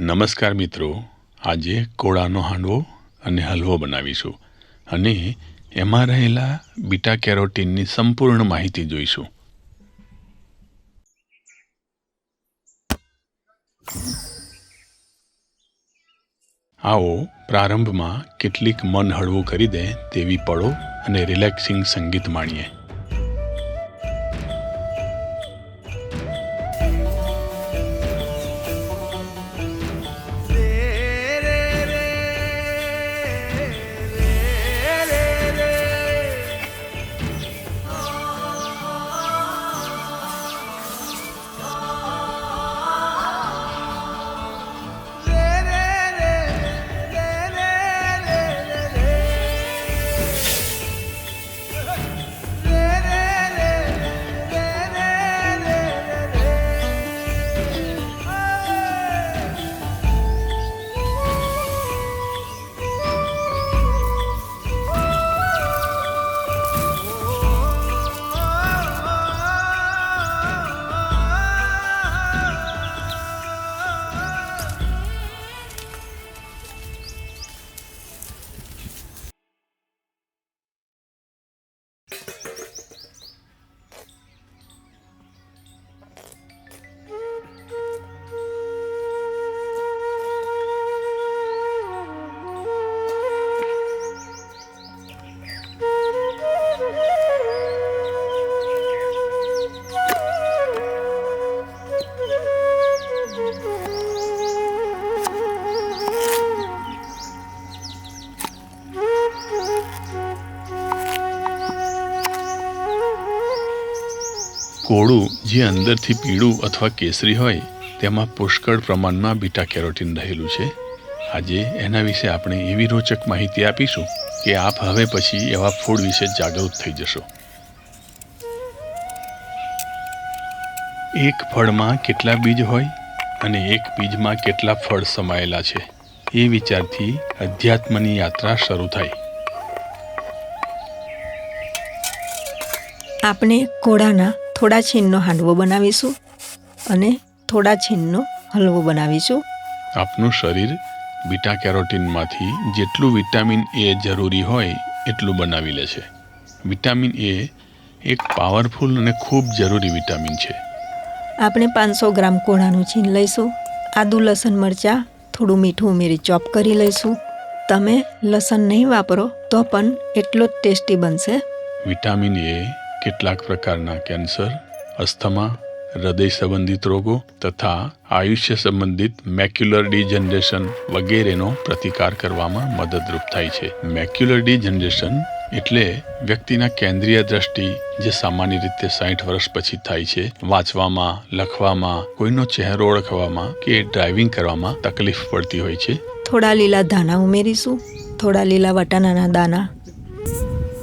નમસ્કાર મિત્રો, આજે કોળાનો હાંડવો અને હલવો બનાવીશું અને એમાં રહેલા બીટા કેરોટીનની સંપૂર્ણ માહિતી જોઈશું. આવો પ્રારંભમાં કેટલીક મન હળવું કરી દે તેવી પળો અને રિલેક્સિંગ સંગીત માણીએ. કોળું જે અંદરથી પીળું અથવા કેસરી હોય તેમાં પુષ્કળ પ્રમાણમાં બીટા કેરોટીન રહેલું છે. આજે એના વિશે આપણે એવી રોચક માહિતી આપીશું કે આપ હવે પછી એવા ફૂડ વિશે જાગૃત થઈ જશો. એક ફળમાં કેટલા બીજ હોય અને એક બીજમાં કેટલા ફળ સમાયેલા છે એ વિચારથી અધ્યાત્મની યાત્રા શરૂ થાય. આપણે કોળાના થોડા છીણનો હાંડવો બનાવીશું અને થોડા છીણનો હલવો બનાવીશું. આપનું શરીર બીટા કેરોટીનમાંથી જેટલું વિટામિન એ જરૂરી હોય એટલું બનાવી લે છે. વિટામિન એ એક પાવરફુલ અને ખૂબ જરૂરી વિટામિન છે. આપણે 500 ગ્રામ કોળાનું છીણ લઈશું. આદુ, લસણ, મરચાં, થોડું મીઠું ઉમેરી ચોપ કરી લઈશું. તમે લસણ નહીં વાપરો તો પણ એટલો જ ટેસ્ટી બનશે. વિટામિન એ કેટલાક પ્રકારના કેન્સર, અસ્થમા, હૃદય સંબંધિત રોગો તથા આયુષ્ય સંબંધિત મેક્યુલર ડિજનરેશન વગેરેનો પ્રતિકાર કરવામાં મદદરૂપ થાય છે. મેક્યુલર ડિજનરેશન એટલે વ્યક્તિના કેન્દ્રીય દ્રષ્ટિ જે સામાન્ય રીતે 60 વર્ષ પછી થાય છે. વાંચવામાં, લખવામાં, કોઈનો ચહેરો ઓળખવામાં કે ડ્રાઇવિંગ કરવામાં તકલીફ પડતી હોય છે. થોડા લીલા ધાણા ઉમેરીશું. થોડા લીલા વટાણાના દાણા,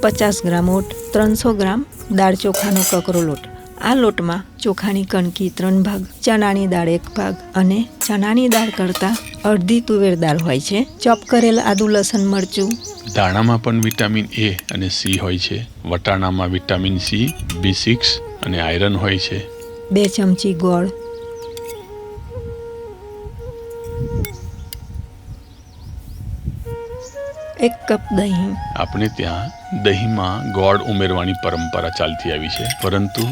50 ગ્રામ ઓટ, 300 ગ્રામ દાળ ચોખાનો કકરો લોટ. આ લોટમાં ચોખાની કણકી 3 ભાગ, ચણાની દાળ 1 ભાગ અને ચણાની દાળ કરતાં અડધી તુવેર દાળ હોય છે. ચોપ કરેલ આદુ, લસણ, મરચું. દાણામાં પણ વિટામિન એ અને સી હોય છે. વટાણામાં વિટામિન સી, B6 અને આયરન હોય છે. 2 ચમચી ગોળ, 1 કપ દહીં. આપણે ત્યાં દહીંમાં ગોળ ઉમેરવાની પરંપરા ચાલતી આવી છે, પરંતુ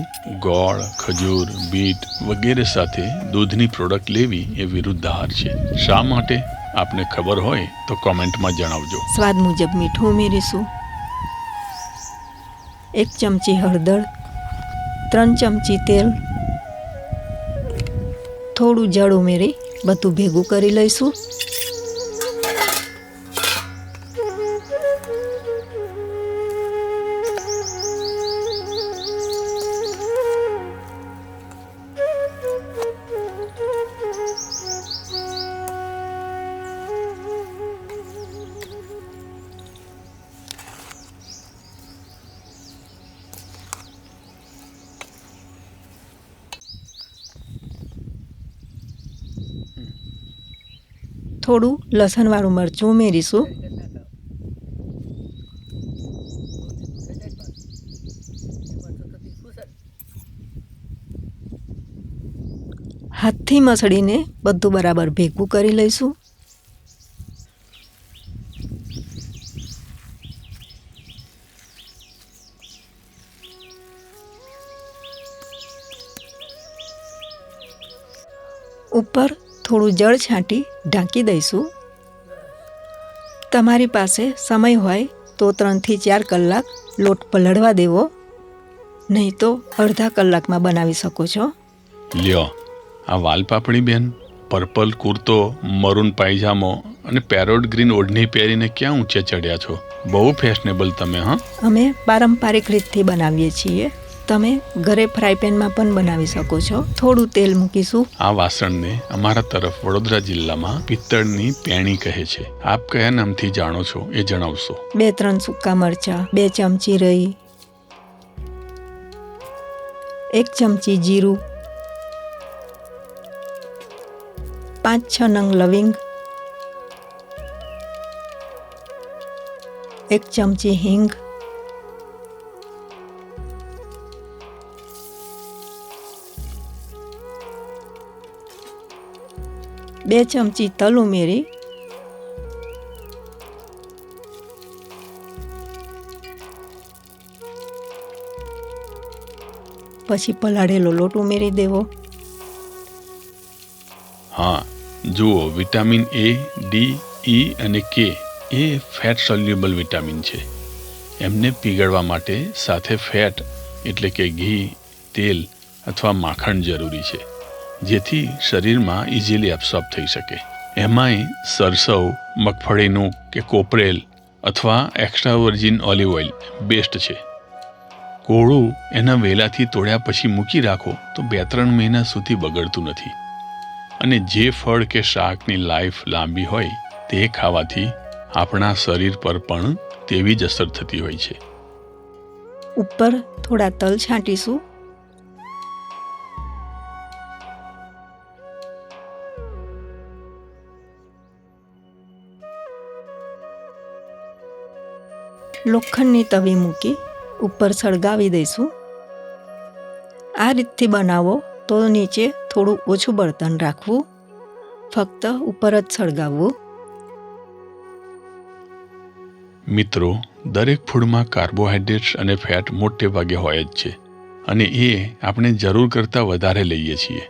ગોળ, ખજૂર, બીટ વગેરે સાથે દૂધની પ્રોડક્ટ લેવી એ વિરુદ્ધ આહાર છે. શા માટે? આપને ખબર હોય તો કોમેન્ટમાં જણાવજો. સ્વાદ મુજબ મીઠું ઉમેરીશું. 1 ચમચી હળદર, 3 ચમચી તેલ, થોડું જળ ઉમેરી બધું ભેગું કરી લઈશું. થોડું લસણવાળું મરચું ઉમેરીશું. હાથથી મસળીને બધું બરાબર ભેગું કરી લઈશું. ઉપર થોડું જળ છાંટી ઢાંકી દઈશું. તમારી પાસે સમય હોય તો 3 થી 4 કલાક લોટ પલળવા દેવો, નહીં તો અડધા કલાકમાં બનાવી શકો છો. લ્યો, આ વાલપાપડી બેન પર્પલ કુર્તો, મરૂન પાયજામો અને પેરોટ ગ્રીન ઓઢણી પહેરીને ક્યાં ઊંચે ચડ્યા છો? બહુ ફેશનેબલ તમે. હા, અમે પારંપરિક રીતથી બનાવીએ છીએ. તમે ઘરે ફ્રાય પેનમાં પણ બનાવી શકો છો. થોડું તેલ મૂકીશું. આ વાસણને અમારા તરફ વડોદરા જિલ્લામાં પિત્તળની પેણી કહે છે. આપ કયા નામથી જાણો છો એ જણાવશો? 2-3 સૂકા મરચાં, 2 ચમચી રઈ, 1 ચમચી જીરું, 5-6 નંગ લવિંગ, 1 ચમચી હિંગ, 2 ચમચી તલ ઉમેરી પછી પલાળેલો લોટ ઉમેરી દેવો. હા, જુઓ, વિટામિન એ, ડી, ઈ અને કે એ ફેટ સોલ્યુબલ વિટામિન છે. એમને પીગળવા માટે સાથે ફેટ એટલે કે ઘી, તેલ અથવા માખણ જરૂરી છે, જેથી શરીરમાં ઇઝીલી એબ્સોર્બ થઈ શકે. એમાંય સરસવ, મગફળીનું કે કોપરેલ અથવા extra virgin olive oil best છે. કોળું એના વેલાથી તોડ્યા પછી મૂકી રાખો તો 2-3 મહિના સુધી બગડતું નથી. અને જે ફળ કે શાકની લાઈફ લાંબી હોય તે ખાવાથી આપણા શરીર પર પણ તેવી જ અસર થતી હોય છે. ઉપર થોડા તલ છાંટીશું. લોખંડની તવી મૂકી ઉપર સળગાવી દઈશું. આ રીતથી બનાવો તો નીચે થોડું ઓછું બળતણ રાખવું, ફક્ત ઉપર જ સળગાવવું. મિત્રો, દરેક ફૂડમાં કાર્બોહાઈડ્રેટ્સ અને ફેટ મોટે ભાગે હોય જ છે, અને એ આપણે જરૂર કરતાં વધારે લઈએ છીએ.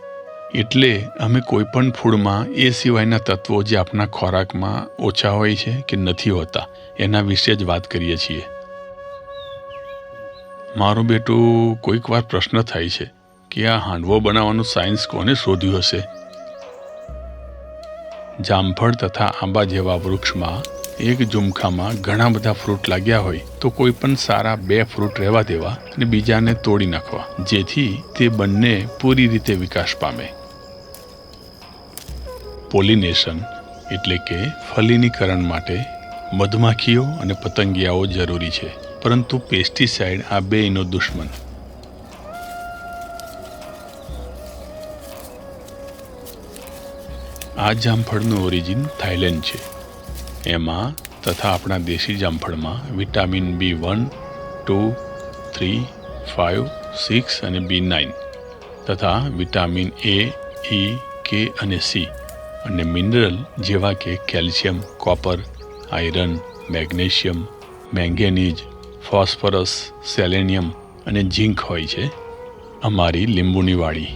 એટલે અમે કોઈ પણ ફૂડમાં એ સિવાયના તત્વો જે આપણા ખોરાકમાં ઓછા હોય છે કે નથી હોતા એના વિશે જ વાત કરીએ છીએ. મારું બેટું કોઈક વાર પ્રશ્ન થાય છે કે આ હાંડવો બનાવવાનું સાયન્સ કોને શોધ્યું હશે? જામફળ તથા આંબા જેવા વૃક્ષમાં એક ઝુમખામાં ઘણા બધા ફ્રૂટ લાગ્યા હોય તો કોઈ પણ સારા 2 ફ્રૂટ રહેવા દેવા અને બીજાને તોડી નાખવા, જેથી તે બંને પૂરી રીતે વિકાસ પામે. પોલિનેશન એટલે કે ફલિનીકરણ માટે મધમાખીઓ અને પતંગિયાઓ જરૂરી છે, પરંતુ પેસ્ટિસાઇડ આ બેયનો દુશ્મન. આ જામફળનું ઓરિજિન થાઈલેન્ડ છે. એમાં તથા આપણા દેશી જામફળમાં વિટામિન B1, 2, 3, 5, 6 અને B9 તથા વિટામિન A, E, K અને C અને મિનરલ જેવા કે calcium, copper, iron, magnesium, manganese, phosphorus, selenium અને ઝીંક હોય છે. અમારી લીંબુની વાડી.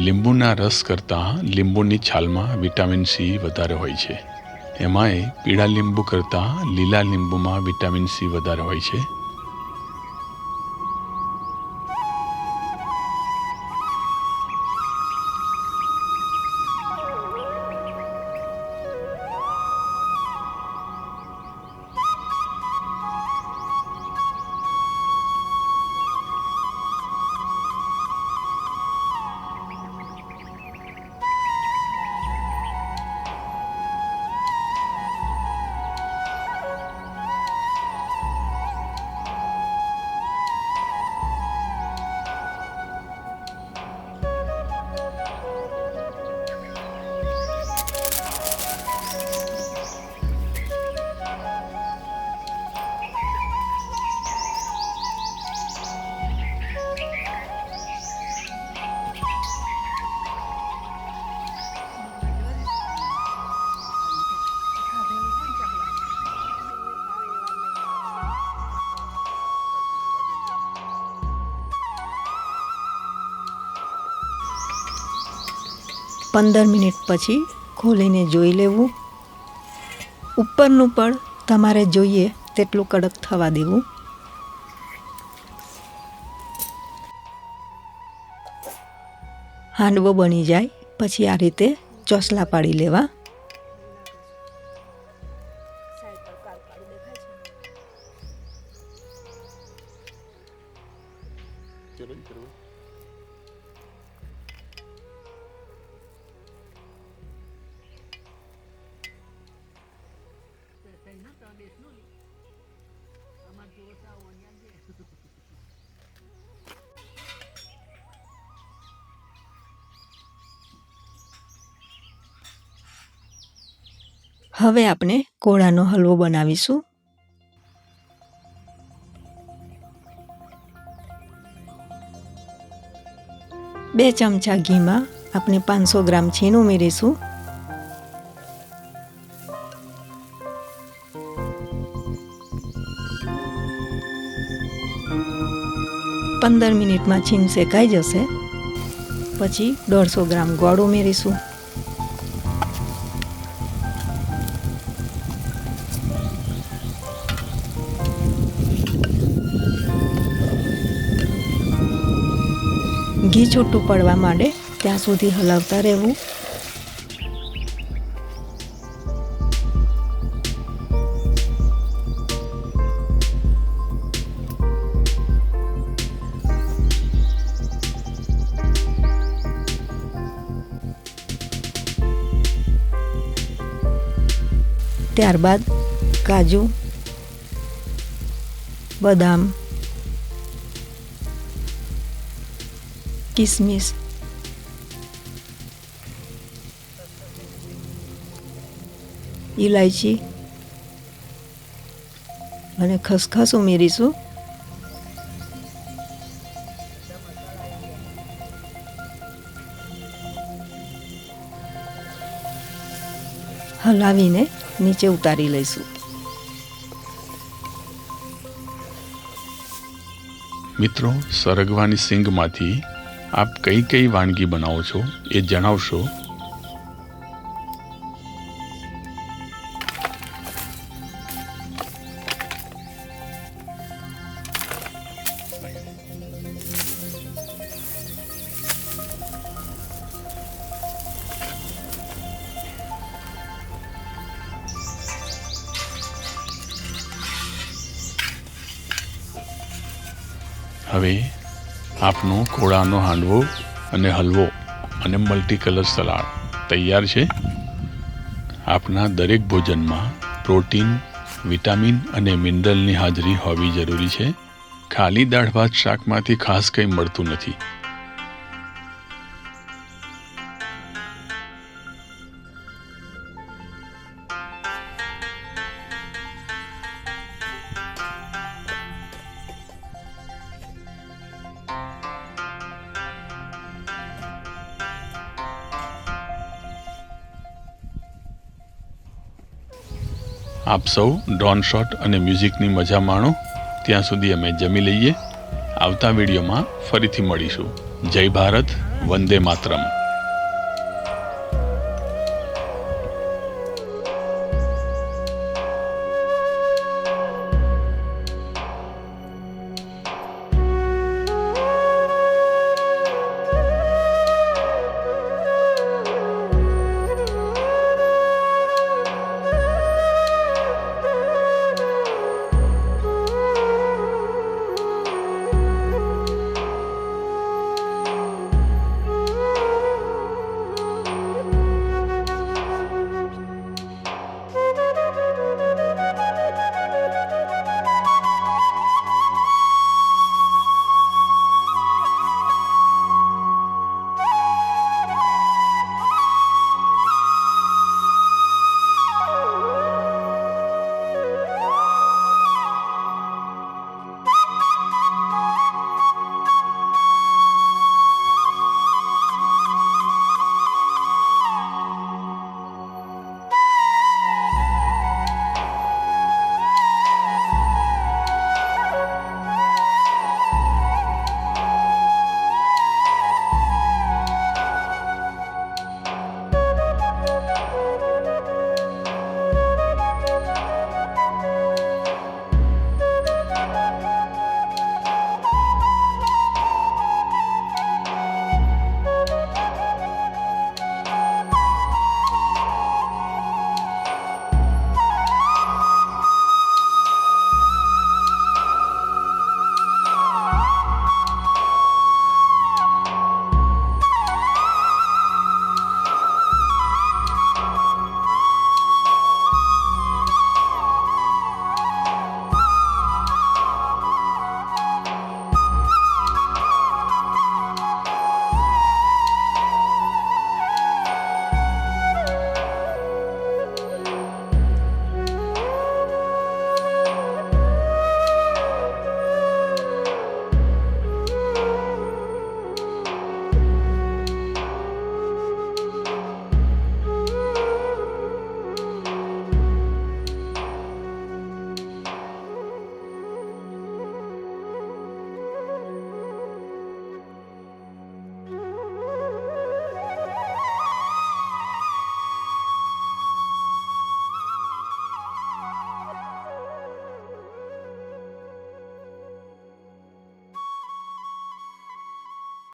લીંબુના રસ કરતાં લીંબુની છાલમાં વિટામિન C વધારે હોય છે. એમાંય પીળા લીંબુ કરતાં લીલા લીંબુમાં વિટામિન C વધારે હોય છે. 15 મિનિટ પછી ખોલીને જોઈ લેવું. ઉપરનું પડ તમારે જોઈએ તેટલું કડક થવા દેવું. હાંડવો બની જાય પછી આ રીતે ચોસલા પાડી લેવા. હવે આપણે કોળાનો હલવો બનાવીશું. બે ચમચા ઘીમાં આપણે 500 ગ્રામ છીણ ઉમેરીશું. પંદર મિનિટમાં છીણ શેકાઈ જશે પછી 150 ગ્રામ ગોળ ઉમેરીશું. ઘી છૂટું પડવા માંડે ત્યાં સુધી હલાવતા રહેવું. ત્યારબાદ કાજુ, બદામ, કિસમિસ, ઇલાયચી અને ખસખસ ઉમેરીશું. હલાવીને નીચે ઉતારી લઈશું. મિત્રો, સરગવાની સિંગમાંથી આપ કઈ કઈ વાનગી બનાવો છો એ જણાવશો? હવે આપનો કોળાનો હાંડવો અને હલવો અને મલ્ટી કલર સલાડ તૈયાર છે. આપના દરેક ભોજનમાં પ્રોટીન, વિટામિન અને મિનરલની હાજરી હોવી જરૂરી છે. ખાલી દાળ ભાત શાકમાંથી ખાસ કંઈ મળતું નથી. આપ સૌ ડ્રોન શોટ અને મ્યુઝિકની મજા માણો. ત્યાં સુધી અમે જમી લઈએ. આવતા વિડીયોમાં ફરીથી મળીશું. જય ભારત, વંદે માતરમ.